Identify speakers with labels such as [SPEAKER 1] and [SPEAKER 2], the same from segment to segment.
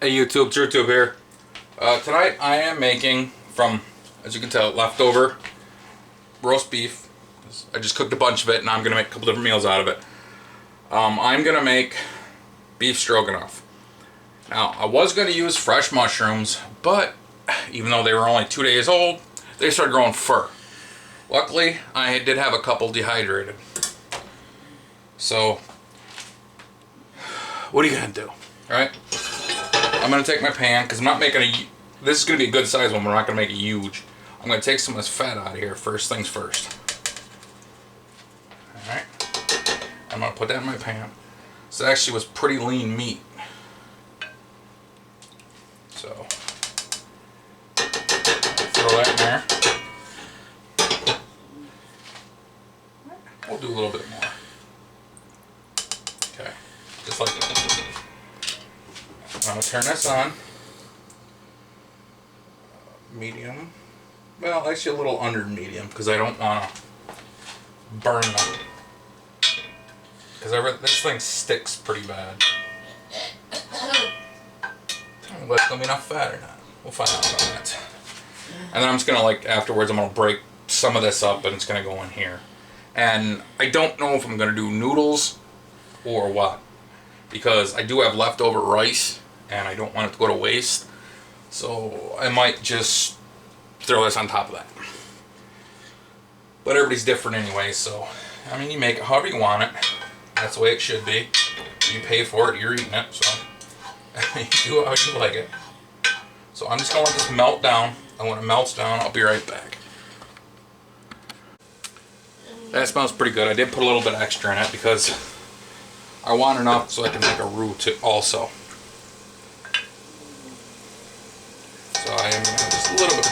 [SPEAKER 1] Hey YouTube, it's YouTube here. Tonight I am making, from, as you can tell, leftover roast beef. I just cooked a bunch of it and I'm going to make a couple different meals out of it. I'm going to make beef stroganoff. Now, I was going to use fresh mushrooms, but even though they were only 2 days old, they started growing fur. Luckily, I did have a couple dehydrated. So, what are you going to do? Alright? I'm going to take my pan, because I'm not making a... This is going to be a good size one, but we're not going to make it huge. I'm going to take some of this fat out of here, first things first. Alright. I'm going to put that in my pan. This actually was pretty lean meat. So, throw that in there. We'll do a little bit more. Okay, just like that. I'm going to turn this on. Medium. Well, actually a little under medium because I don't want to burn them. Because this thing sticks pretty bad. Tell me what's going to be enough fat or not. We'll find out on that. And then I'm just going to, like, afterwards I'm going to break some of this up and it's going to go in here. And I don't know if I'm going to do noodles or what. Because I do have leftover rice and I don't want it to go to waste. So I might just throw this on top of that. But everybody's different anyway, so I mean, you make it however you want it. That's the way it should be. You pay for it, you're eating it, so you do it how you like it. So I'm just gonna let this melt down, and when it melts down, I'll be right back. That smells pretty good. I did put a little bit extra in it because I want enough so I can make a roux too also. So I am going to add just a little bit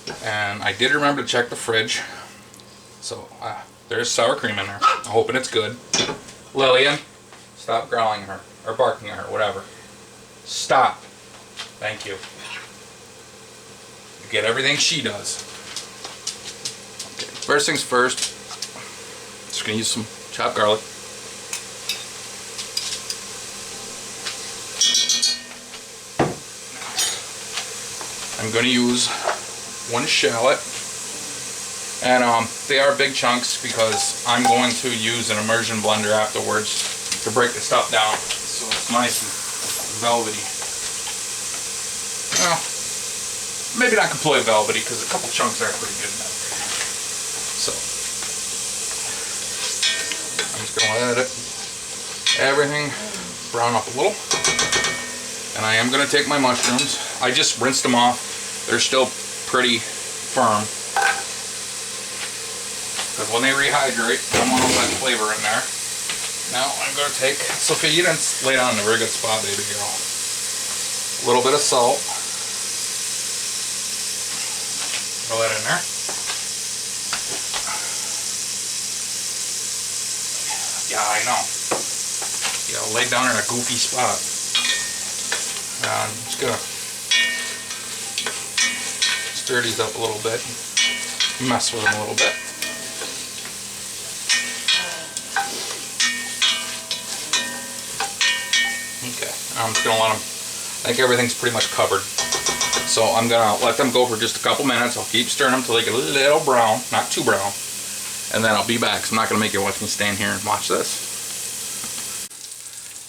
[SPEAKER 1] more. And I did remember to check the fridge. So there's sour cream in there. I'm hoping it's good. Lillian, stop growling at her. Or barking at her, whatever. Stop. Thank you. You get everything she does. Okay, first things first. Just going to use some chopped garlic. I'm going to use one shallot, and they are big chunks because I'm going to use an immersion blender afterwards to break the stuff down so it's nice and velvety. Well, maybe not completely velvety because a couple chunks are pretty good enough. So, I'm just going to let everything brown up a little. And I am going to take my mushrooms. I just rinsed them off. They're still pretty firm. Because when they rehydrate, I want all that flavor in there. Now I'm going to take, Sophia, you didn't lay down in a very good spot, baby girl. A little bit of salt. Throw that in there. Yeah, I know. You gotta lay down in a goofy spot. I'm just gonna stir these up a little bit, mess with them a little bit. Okay, I'm just gonna let them, I think everything's pretty much covered. So I'm gonna let them go for just a couple minutes. I'll keep stirring them till they get a little brown, not too brown. And then I'll be back, so I'm not gonna make you watch me stand here and watch this.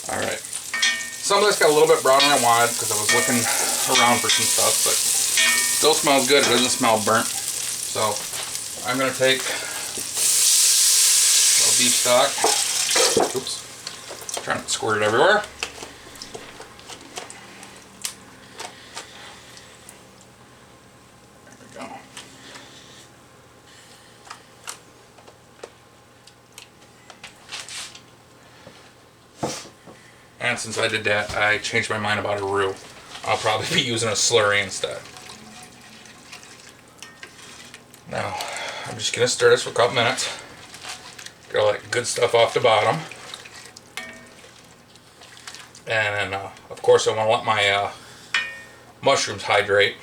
[SPEAKER 1] Alright. Some of this got a little bit browner than I wanted because I was looking around for some stuff, but still smells good. It doesn't smell burnt. So I'm going to take a little beef stock. Oops. Trying to squirt it everywhere. There we go. And since I did that, I changed my mind about a roux. I'll probably be using a slurry instead. Now, I'm just going to stir this for a couple minutes. Get all that good stuff off the bottom. And then, of course, I want to let my mushrooms hydrate.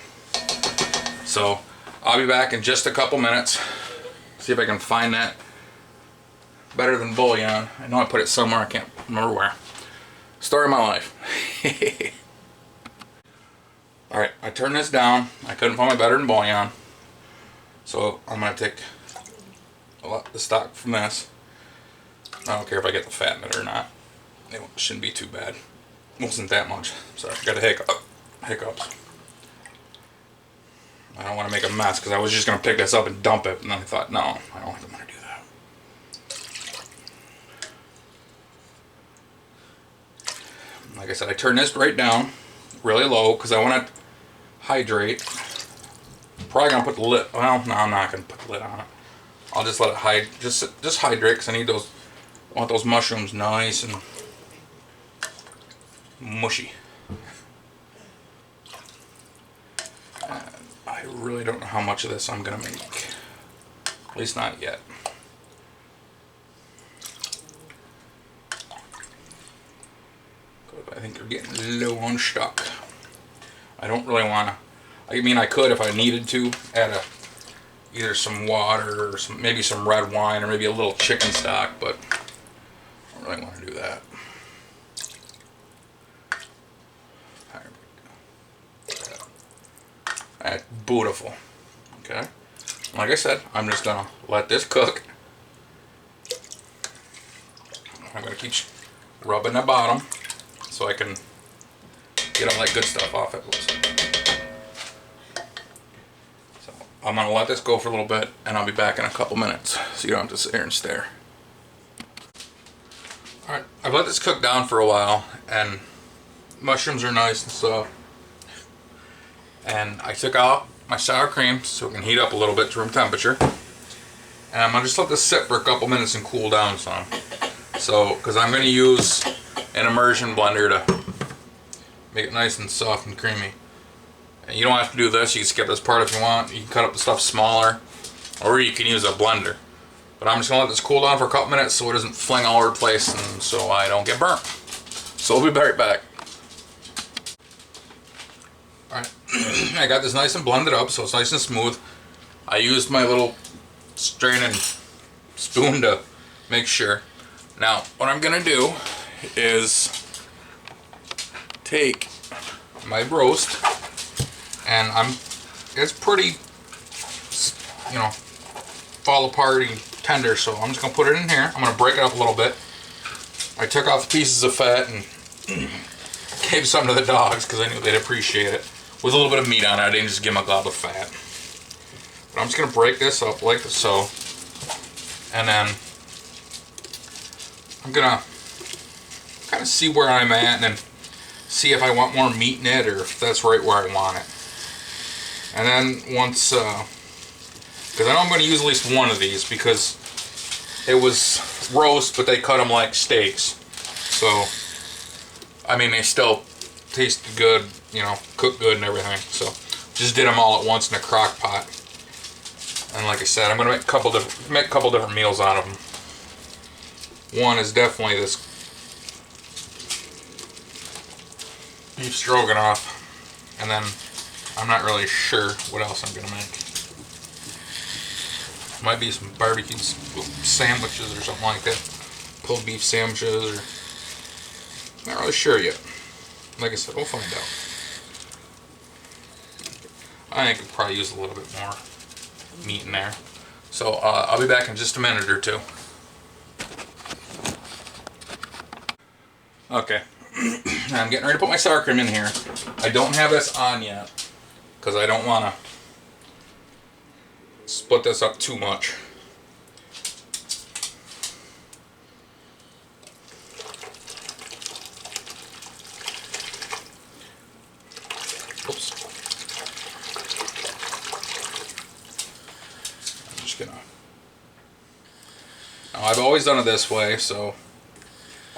[SPEAKER 1] So, I'll be back in just a couple minutes. See if I can find that better than bouillon. I know I put it somewhere, I can't remember where. Story of my life. Alright, I turned this down. I couldn't put my butter and bouillon. So I'm going to take the stock from this. I don't care if I get the fat in it or not. It shouldn't be too bad. It wasn't that much. Sorry, I got a hiccups. I don't want to make a mess because I was just going to pick this up and dump it. And then I thought, no, I don't think I'm going to do that. Like I said, I turned this right down, really low, because I want to hydrate. Probably going to put the lid, well, no, I'm not going to put the lid on it. I'll just let it just hydrate, because I need those, I want those mushrooms nice and mushy. I really don't know how much of this I'm going to make. At least not yet. I think you're getting low on stock. I don't really want to. I mean, I could if I needed to add either some water or maybe some red wine or maybe a little chicken stock, but I don't really want to do that. That's beautiful. Okay. Like I said, I'm just gonna let this cook. I'm gonna keep rubbing the bottom so I can get all that good stuff off it. So I'm gonna let this go for a little bit, and I'll be back in a couple minutes, so you don't have to sit here and stare. All right, I've let this cook down for a while, and mushrooms are nice and soft. And I took out my sour cream so it can heat up a little bit to room temperature. And I'm gonna just let this sit for a couple minutes and cool down some. So, because I'm gonna use an immersion blender to make it nice and soft and creamy. And you don't have to do this, you can skip this part if you want. You can cut up the stuff smaller, or you can use a blender. But I'm just gonna let this cool down for a couple minutes so it doesn't fling all over the place and so I don't get burnt. So we'll be right back. Alright, I got this nice and blended up so it's nice and smooth. I used my little straining spoon to make sure. Now, what I'm gonna do is take my roast, and it's pretty, you know, fall apart and tender, so I'm just gonna put it in here. I'm gonna break it up a little bit. I took off the pieces of fat and gave some to the dogs because I knew they'd appreciate it. With a little bit of meat on it, I didn't just give them a glob of fat. But I'm just gonna break this up like so, and then I'm gonna kind of see where I'm at and then see if I want more meat in it or if that's right where I want it. And then once, because I know I'm going to use at least one of these because it was roast, but they cut them like steaks. So, I mean, they still taste good, you know, cook good and everything. So, just did them all at once in a crock pot. And like I said, I'm going to make a couple different meals out of them. One is definitely this beef stroganoff, and then I'm not really sure what else I'm gonna make. Might be some barbecue sandwiches or something like that, pulled beef sandwiches, or not really sure yet. Like I said, we'll find out. I think I could probably use a little bit more meat in there. So I'll be back in just a minute or two. Okay. I'm getting ready to put my sour cream in here. I don't have this on yet because I don't want to split this up too much. Oops. I'm just gonna. Now I've always done it this way, so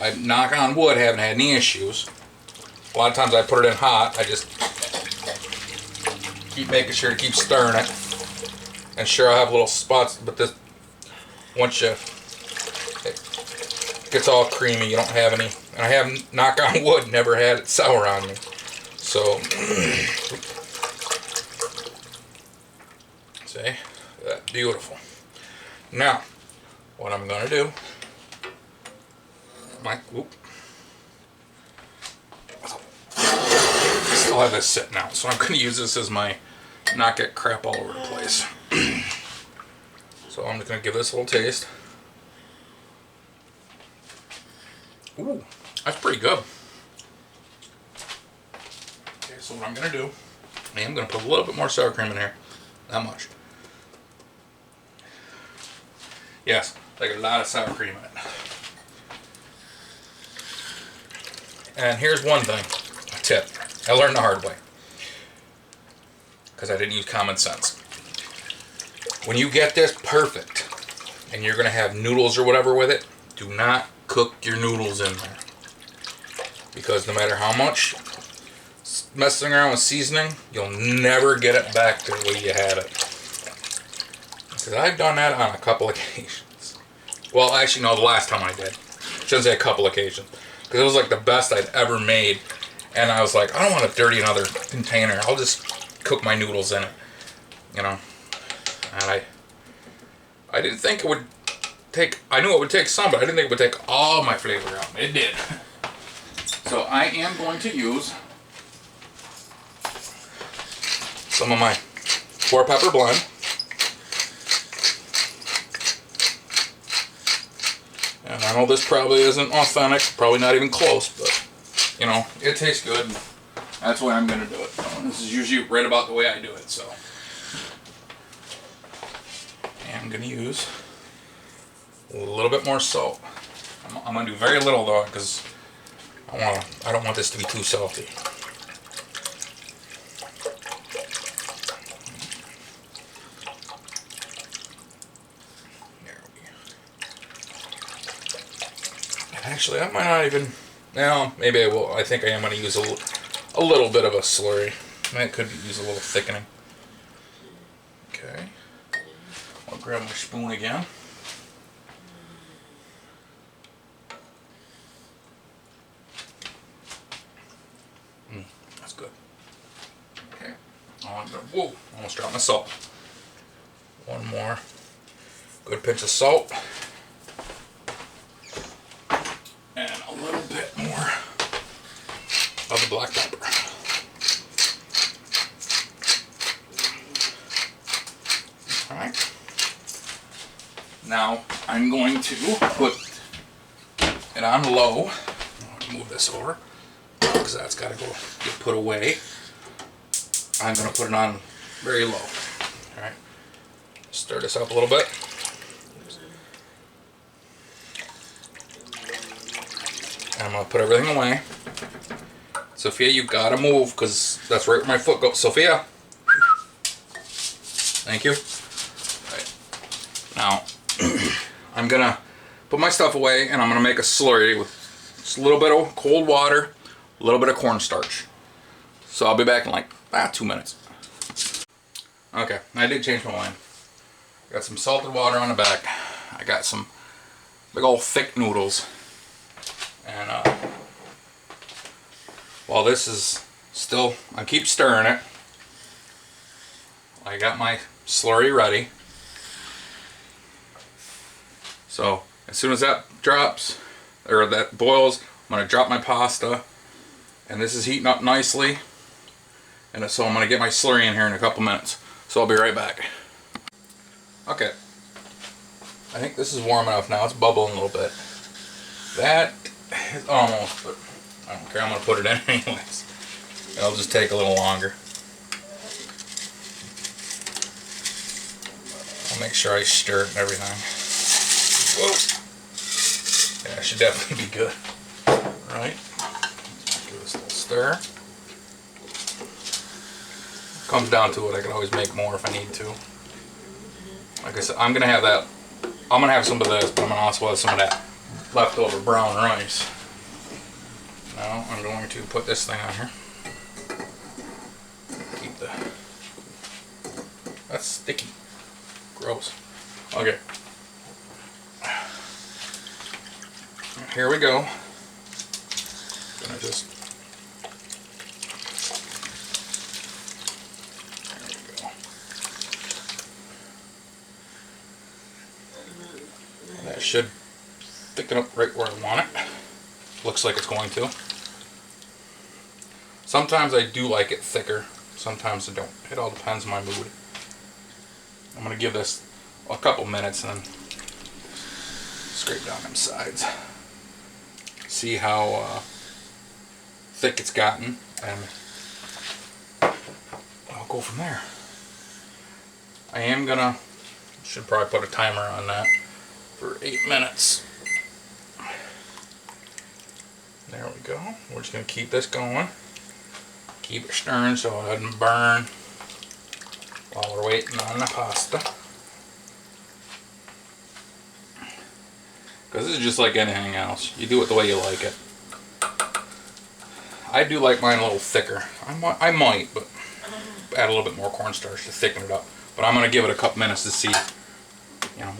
[SPEAKER 1] I knock on wood, haven't had any issues. A lot of times I put it in hot, I just keep making sure to keep stirring it. And sure, I have little spots, but this, once it gets all creamy, you don't have any. And I have, knock on wood, never had it sour on me. So, see, that's beautiful. Now, what I'm going to do, still have this sitting out, so I'm going to use this as my not get crap all over the place. So I'm just going to give this a little taste. Ooh, that's pretty good. Okay, so what I'm going to do, I am going to put a little bit more sour cream in here. Not much. Yes, like a lot of sour cream in it. And here's one thing, a tip. I learned the hard way. Because I didn't use common sense. When you get this perfect, and you're going to have noodles or whatever with it, do not cook your noodles in there. Because no matter how much messing around with seasoning, you'll never get it back to the way you had it. Because I've done that on a couple occasions. Well, actually, no, the last time I did. Shouldn't say a couple occasions. Because it was like the best I'd ever made. And I was like, I don't want to dirty another container. I'll just cook my noodles in it. You know. And I didn't think it would take, I knew it would take some, but I didn't think it would take all my flavor out. It did. So I am going to use some of my 4-pepper blend. And I know this probably isn't authentic, probably not even close, but you know, it tastes good. That's why I'm going to do it. This is usually right about the way I do it, so. And I'm going to use a little bit more salt. I'm going to do very little though, because I don't want this to be too salty. There we go. And actually, I might not even. No, maybe I will. I think I am going to use a little bit of a slurry. I could use a little thickening. Okay. I'll grab my spoon again. That's good. Okay. Whoa, almost dropped my salt. One more. Good pinch of salt. And a little bit more of the black pepper. Alright. Now I'm going to put it on low. I'll move this over because that's got to go get put away. I'm going to put it on very low. Alright. Stir this up a little bit. And I'm going to put everything away. Sophia, you got to move because that's right where my foot goes. Sophia. Thank you. Now, I'm going to put my stuff away and I'm going to make a slurry with just a little bit of cold water, a little bit of cornstarch. So I'll be back in like 2 minutes. Okay, I did change my mind. Got some salted water on the back. I got some big old thick noodles. And while this is still, I keep stirring it. I got my slurry ready. So as soon as that drops, or that boils, I'm going to drop my pasta. And this is heating up nicely. And so I'm going to get my slurry in here in a couple minutes. So I'll be right back. Okay. I think this is warm enough now. It's bubbling a little bit. That is almost, but I don't care. I'm going to put it in anyways. It'll just take a little longer. I'll make sure I stir it and everything. Whoa. Yeah, it should definitely be good. Right. Give this a little stir. Comes down to it, I can always make more if I need to. Like I said, I'm gonna have that. I'm gonna have some of this, but I'm gonna also have some of that leftover brown rice. Now I'm going to put this thing on here. Keep the. That's sticky. Gross. Okay. Here we go. Gonna just. That should thicken up right where I want it. Looks like it's going to. Sometimes I do like it thicker, sometimes I don't. It all depends on my mood. I'm going to give this a couple minutes and then scrape down them sides. See how thick it's gotten, and I'll go from there. I am gonna, should probably put a timer on that for 8 minutes. There we go. We're just gonna keep this going. Keep it stirring so it doesn't burn while we're waiting on the pasta. Because this is just like anything else. You do it the way you like it. I do like mine a little thicker. I might, but add a little bit more cornstarch to thicken it up. But I'm going to give it a couple minutes to see,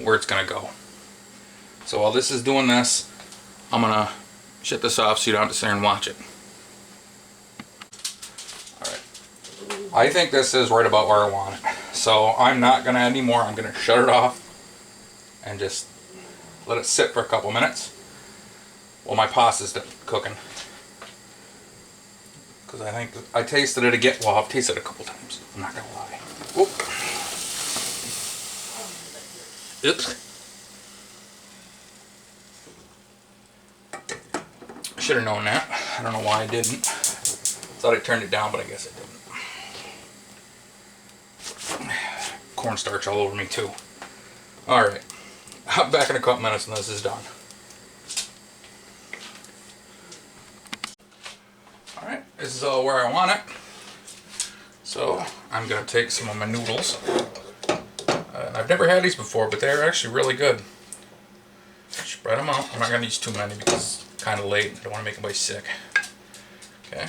[SPEAKER 1] where it's going to go. So while this is doing this, I'm going to shut this off so you don't have to sit there and watch it. Alright. I think this is right about where I want it. So I'm not going to add any more. I'm going to shut it off and just let it sit for a couple minutes while my pasta's cooking. Because I think I tasted it again. Well, I've tasted it a couple times. I'm not gonna lie. Whoop. Oops. I should have known that. I don't know why I didn't. Thought I turned it down, but I guess I didn't. Cornstarch all over me too. Alright. I'll be back in a couple minutes and this is done. Alright, this is all where I want it. So I'm going to take some of my noodles. I've never had these before, but they're actually really good. Spread them out. I'm not going to use too many because it's kind of late. I don't want to make anybody sick. Okay.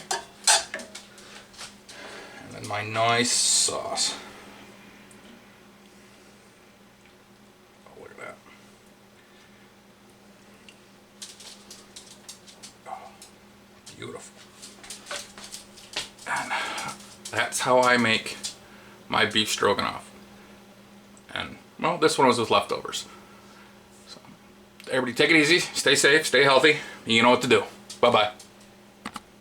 [SPEAKER 1] And then my nice sauce. Oh, look at that. Oh, beautiful. And that's how I make my beef stroganoff. And, well, this one was with leftovers. So, everybody take it easy, stay safe, stay healthy, you know what to do. Bye-bye.